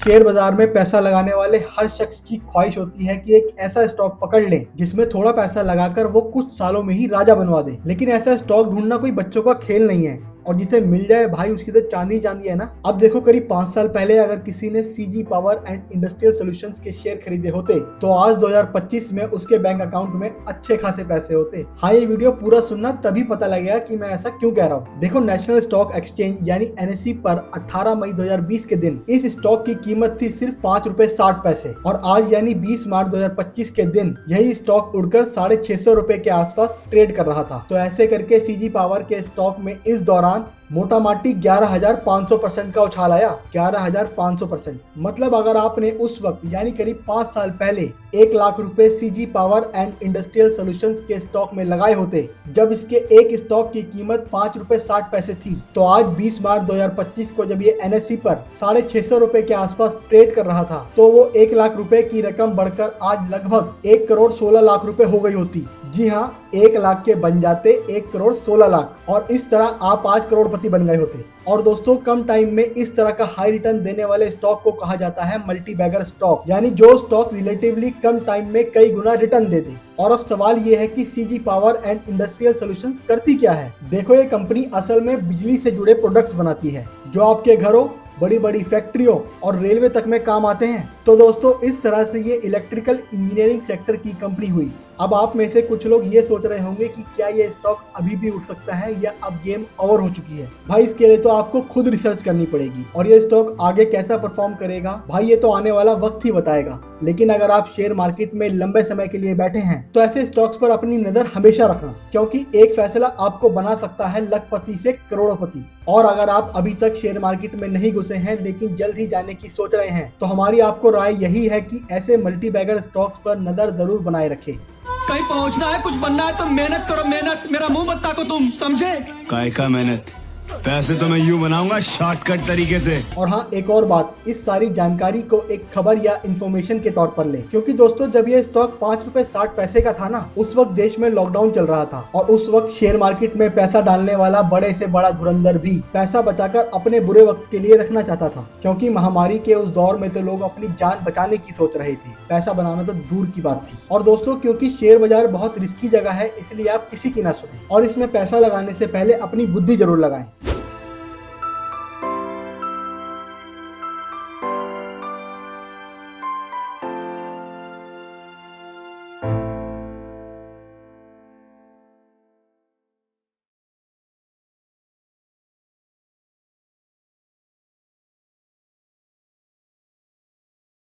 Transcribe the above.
Share बाजार में पैसा लगाने वाले हर शख्स की ख्वाहिश होती है कि एक ऐसा स्टॉक पकड़ ले जिसमें थोड़ा पैसा लगाकर वो कुछ सालों में ही राजा बनवा दे। लेकिन ऐसा स्टॉक ढूंढना कोई बच्चों का खेल नहीं है और जिसे मिल जाए भाई उसकी तो चांदी चांदी है ना। अब देखो, करीब 5 साल पहले अगर किसी ने CG power and industrial solutions के शेयर खरीदे होते तो आज 2025 में उसके बैंक अकाउंट में अच्छे खासे पैसे होते। हाँ, ये वीडियो पूरा सुनना तभी पता लगेगा कि मैं ऐसा क्यों कह रहा हूँ। देखो, नेशनल स्टॉक एक्सचेंज यानी एनएसई पर 18 मई 2020 के दिन इस स्टॉक की कीमत थी सिर्फ ₹5.60 और आज यानी 20 मार्च 2025 के दिन यही स्टॉक उड़कर ₹650 के आसपास ट्रेड कर रहा था। तो ऐसे करके सीजी पावर के स्टॉक में इस दौरान मोटा माटी 11,500% का उछाल आया। 11,500%। मतलब अगर आपने उस वक्त यानी करीब 5 साल पहले 1 लाख रुपए CG power and industrial solutions के स्टॉक में लगाए होते जब इसके एक स्टॉक की कीमत ₹5.60 थी, तो आज 20 मार्च 2025 को जब ये एनएसई पर ₹650 के आसपास ट्रेड कर रहा था तो वो 1 लाख रुपए की रकम बढ़कर आज लगभग 1,16,00,000 रुपए हो गई होती। जी हाँ, 1 लाख के बन जाते 1,16,00,000 और इस तरह आप आज करोड़पति बन गए होते। और दोस्तों, कम टाइम में इस तरह का हाई रिटर्न देने वाले स्टॉक को कहा जाता है मल्टी बैगर स्टॉक, यानी जो स्टॉक रिलेटिवली कम टाइम में कई गुना रिटर्न दे दे। और अब सवाल ये है कि CG power and industrial solutions करती क्या है। देखो, ये कंपनी असल में बिजली से जुड़े प्रोडक्ट्स बनाती है जो आपके घरों, बड़ी बड़ी फैक्ट्रियों और रेलवे तक में काम आते हैं। तो दोस्तों, इस तरह से ये इलेक्ट्रिकल इंजीनियरिंग सेक्टर की कंपनी हुई। अब आप में से कुछ लोग ये सोच रहे होंगे कि क्या ये स्टॉक अभी भी उठ सकता है या अब गेम ओवर हो चुकी है। भाई, इसके लिए तो आपको खुद रिसर्च करनी पड़ेगी और ये स्टॉक आगे कैसा परफॉर्म करेगा भाई ये तो आने वाला वक्त ही बताएगा। लेकिन अगर आप शेयर मार्केट में लंबे समय के लिए बैठे हैं तो ऐसे स्टॉक्स पर अपनी नजर हमेशा रखना, क्योंकि एक फैसला आपको बना सकता है लखपति से करोड़पति। और अगर आप अभी तक शेयर मार्केट में नहीं घुसे हैं लेकिन जल्द ही जाने की सोच रहे हैं तो हमारी आपको राय यही है कि ऐसे मल्टी बैगर स्टॉक्स पर नजर जरूर बनाए रखें। कहीं पहुंचना है, कुछ बनना है तो मेहनत करो, मेहनत। मेरा मुंह मत ताको तुम, समझे? काय का मेहनत, पैसे तो मैं यूं बनाऊंगा शॉर्टकट तरीके से। और हाँ, एक और बात, इस सारी जानकारी को एक खबर या इन्फॉर्मेशन के तौर पर ले, क्योंकि दोस्तों जब ये स्टॉक ₹5.60 का था ना, उस वक्त देश में लॉकडाउन चल रहा था और उस वक्त शेयर मार्केट में पैसा डालने वाला बड़े से बड़ा धुरंधर भी पैसा बचाकर अपने बुरे वक्त के लिए रखना चाहता था, क्योंकि महामारी के उस दौर में तो लोग अपनी जान बचाने की सोच रहे थे, पैसा बनाना तो दूर की बात थी। और दोस्तों, क्योंकि शेयर बाजार बहुत रिस्की जगह है, इसलिए आप किसी की ना सुने और इसमें पैसा लगाने से पहले अपनी बुद्धि जरूर लगाएं।